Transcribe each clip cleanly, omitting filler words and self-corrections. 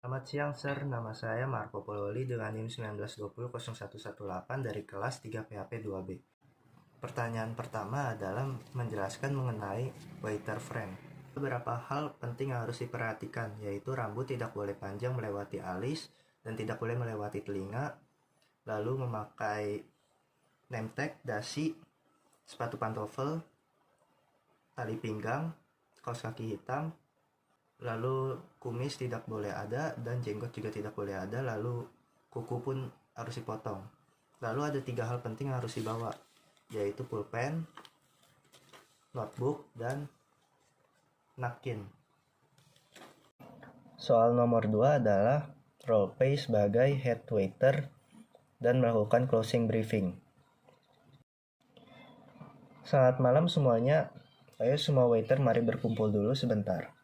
Selamat siang, Sir. Nama saya Marco Pololi dengan NIM 1920018 dari kelas 3 PHP 2B. Pertanyaan pertama adalah menjelaskan mengenai waiter frame. Beberapa hal penting yang harus diperhatikan, yaitu rambut tidak boleh panjang melewati alis dan tidak boleh melewati telinga, lalu memakai name tag, dasi, sepatu pantofel, tali pinggang, kaos kaki hitam, lalu kumis tidak boleh ada dan jenggot juga tidak boleh ada, lalu kuku pun harus dipotong. Lalu ada 3 hal penting yang harus dibawa, yaitu pulpen, notebook, dan napkin. Soal nomor 2 adalah role play sebagai head waiter dan melakukan closing briefing. Selamat malam semuanya. Ayo semua waiter mari berkumpul dulu sebentar.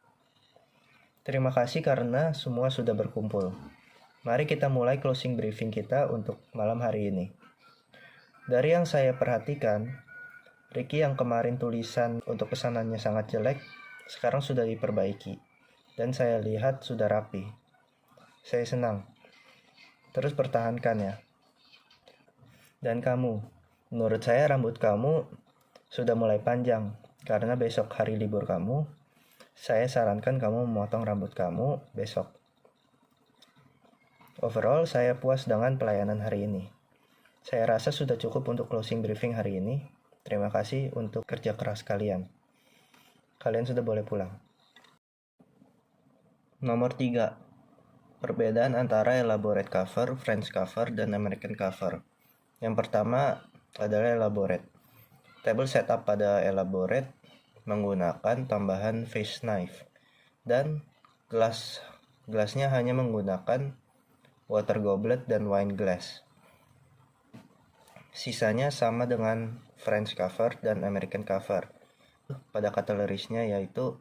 Terima kasih karena semua sudah berkumpul. Mari kita mulai closing briefing kita untuk malam hari ini. Dari yang saya perhatikan, Ricky yang kemarin tulisan untuk pesanannya sangat jelek, sekarang sudah diperbaiki. Dan saya lihat sudah rapi. Saya senang. Terus pertahankan ya. Dan kamu, menurut saya rambut kamu sudah mulai panjang, karena besok hari libur kamu. Saya sarankan kamu memotong rambut kamu besok. Overall, saya puas dengan pelayanan hari ini. Saya rasa sudah cukup untuk closing briefing hari ini. Terima kasih untuk kerja keras kalian. Kalian sudah boleh pulang. Nomor 3. Perbedaan antara elaborate cover, French cover, dan American cover. Yang pertama adalah elaborate. Table setup pada elaborate menggunakan tambahan face knife dan gelasnya hanya menggunakan water goblet dan wine glass. Sisanya sama dengan French cover dan American cover. Pada cutlery-nya yaitu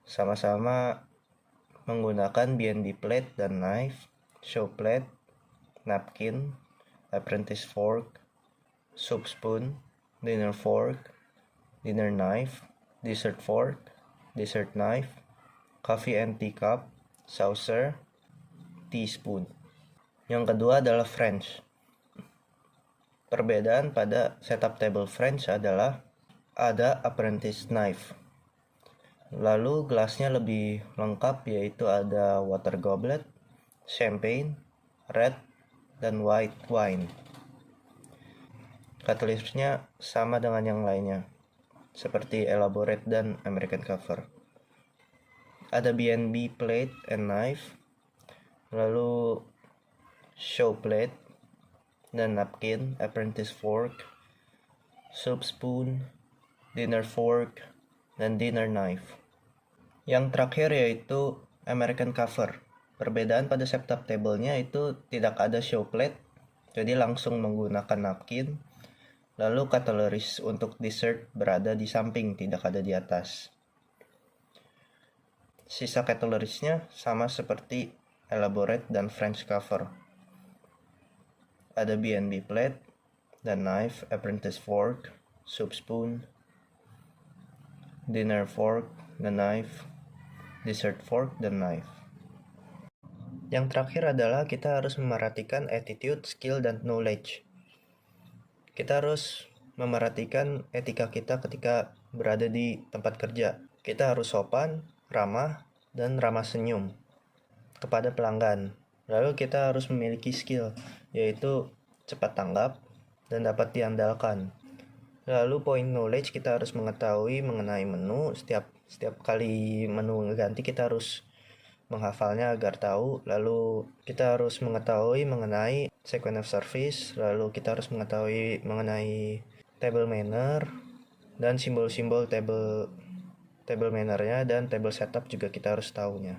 sama-sama menggunakan B&B plate dan knife, show plate, napkin, apprentice fork, soup spoon, dinner fork, dinner knife, dessert fork, dessert knife, coffee and teacup, saucer, teaspoon. Yang kedua adalah French. Perbedaan pada setup table French adalah ada apprentice knife. Lalu gelasnya lebih lengkap, yaitu ada water goblet, champagne, red, dan white wine. Cutlery-nya sama dengan yang lainnya, seperti elaborate dan American cover. Ada B&B plate and knife, lalu show plate dan napkin, apprentice fork, soup spoon, dinner fork, dan dinner knife. Yang terakhir yaitu American cover. Perbedaan pada setup table-nya itu tidak ada show plate, jadi langsung menggunakan napkin. Lalu cutleries untuk dessert berada di samping, tidak ada di atas. Sisa cutleries-nya sama seperti elaborate dan French cover. Ada B&B plate dan knife, apprentice fork, soup spoon, dinner fork dan knife, dessert fork dan knife. Yang terakhir adalah kita harus memerhatikan attitude, skill, dan knowledge. Kita harus memerhatikan etika kita ketika berada di tempat kerja. Kita harus sopan, ramah, dan ramah senyum kepada pelanggan. Lalu kita harus memiliki skill, yaitu cepat tanggap dan dapat diandalkan. Lalu poin knowledge, kita harus mengetahui mengenai menu. Setiap kali menu ganti kita harus menghafalnya agar tahu. Lalu kita harus mengetahui mengenai sequence of service. Lalu kita harus mengetahui mengenai table manner dan simbol-simbol table mannernya, dan table setup juga kita harus tahunya.